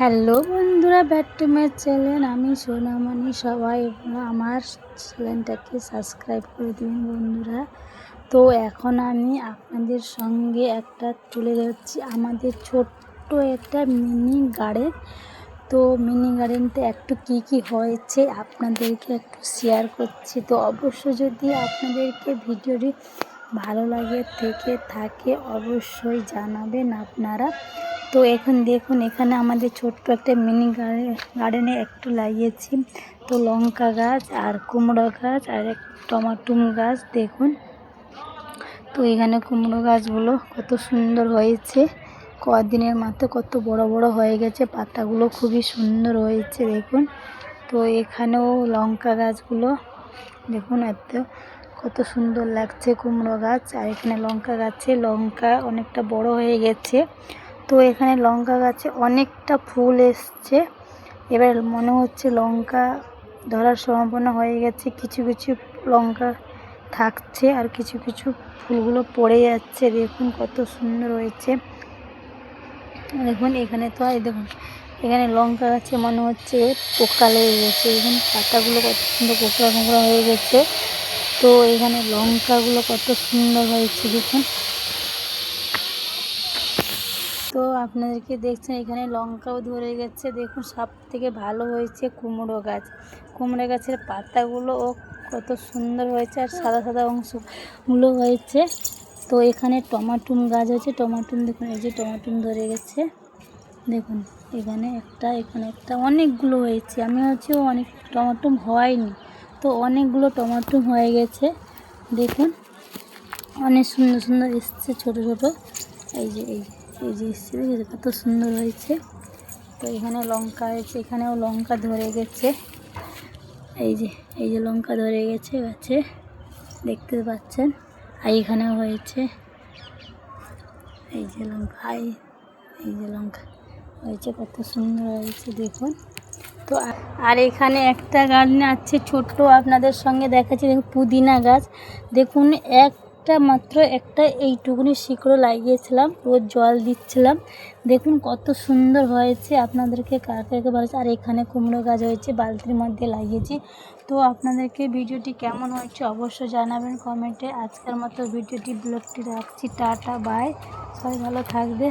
Hello বন্ধুরা, back to my channel. আমি সোনামণি। সবাই আমার চ্যানেলটাকে সাবস্ক্রাইব করে দিন বন্ধুরা। তো এখন আমি আপনাদের সঙ্গে একটা চলে যাচ্ছি আমাদের ছোট্ট একটা মিনি গার্ডেন। তো মিনি গার্ডেনতে একটু কী হয়েছে আপনাদেরকে একটু শেয়ার করছি। তো অবশ্যই যদি আপনাদেরকে ভিডিওটি ভালো থাকে অবশ্যই জানাবেন আপনারা। তো এখন দেখুন, এখানে আমাদের ছোট্ট একটা মিনি গার্ডেনে একটু লাগিয়েছি। তো লঙ্কা গাছ আর কুমড়ো গাছ আর টমাটুম গাছ দেখুন। তো এখানে কুমড়ো গাছগুলো কত সুন্দর হয়েছে, কদিনের মাথায় কত বড় বড় হয়ে গেছে, পাতাগুলো খুবই সুন্দর হয়েছে দেখুন। তো এখানেও লঙ্কা গাছগুলো দেখুন কত সুন্দর লাগছে কুমড়ো গাছ। আর এখানে লঙ্কা গাছে লঙ্কা অনেকটা বড় হয়ে গেছে। তো এখানে লঙ্কা গাছে অনেকটা ফুল এসছে। এবার মনে হচ্ছে লঙ্কা ধরার সম্ভাবনা হয়ে গেছে। কিছু কিছু লঙ্কা থাকছে আর কিছু কিছু ফুলগুলো পড়ে যাচ্ছে। দেখুন কত সুন্দর হয়েছে। দেখুন এখানে তো দেখুন, এখানে লঙ্কা গাছে মনে হচ্ছে পোকা লেগে গেছে। দেখুন পাতাগুলো কত সুন্দর কোঁকড়া কোঁকড়া হয়ে গেছে। তো এখানে লঙ্কাগুলো কত সুন্দর হয়েছে দেখুন। তো আপনাদেরকে দেখছেন এখানে লঙ্কাও ধরে গেছে। দেখুন সব থেকে ভালো হয়েছে কুমড়ো গাছ। কুমড়ো গাছের পাতাগুলো কত সুন্দর হয়েছে আর সাদা সাদা অংশগুলো হয়েছে। তো এখানে টমাটুম গাছ আছে। টমাটুম দেখুন, এই যে টমাটুম ধরে গেছে দেখুন। এখানে একটা অনেকগুলো হয়েছে। আমি হচ্ছে অনেক টমাটুম হয়নি, তো অনেকগুলো টমাটুম হয়ে গেছে দেখুন। অনেক সুন্দর সুন্দর এসছে ছোট ছোট। এই যে এসছে কত সুন্দর হয়েছে। তো এখানে লঙ্কা হয়েছে, এখানেও লঙ্কা ধরে গেছে। এই যে লঙ্কা ধরে গেছে গাছে, দেখতে পাচ্ছেন। আর এখানেও হয়েছে এই যে লঙ্কা হয়েছে, কত সুন্দর হয়েছে দেখুন। তো আর এখানে একটা গার্ডেন আছে ছোট্ট, আপনাদের সঙ্গে দেখাচ্ছি। দেখুন পুদিনা গাছ দেখুন, মাত্র একটা এইটুকুনি শিকড় লাগিয়েছিলাম, রোজ জল দিচ্ছিলাম। দেখুন কত সুন্দর হয়েছে। আপনাদেরকে কাকে ভালো লাগছে। আর এখানে কুমড়ো গাছ হয়েছে, বালতির মধ্যে লাগিয়েছি। তো আপনাদেরকে ভিডিওটি কেমন হয়েছে অবশ্যই জানাবেন কমেন্টে। আজকের মতো ব্লগটি রাখছি। টাটা বাই, সবাই ভালো থাকবে।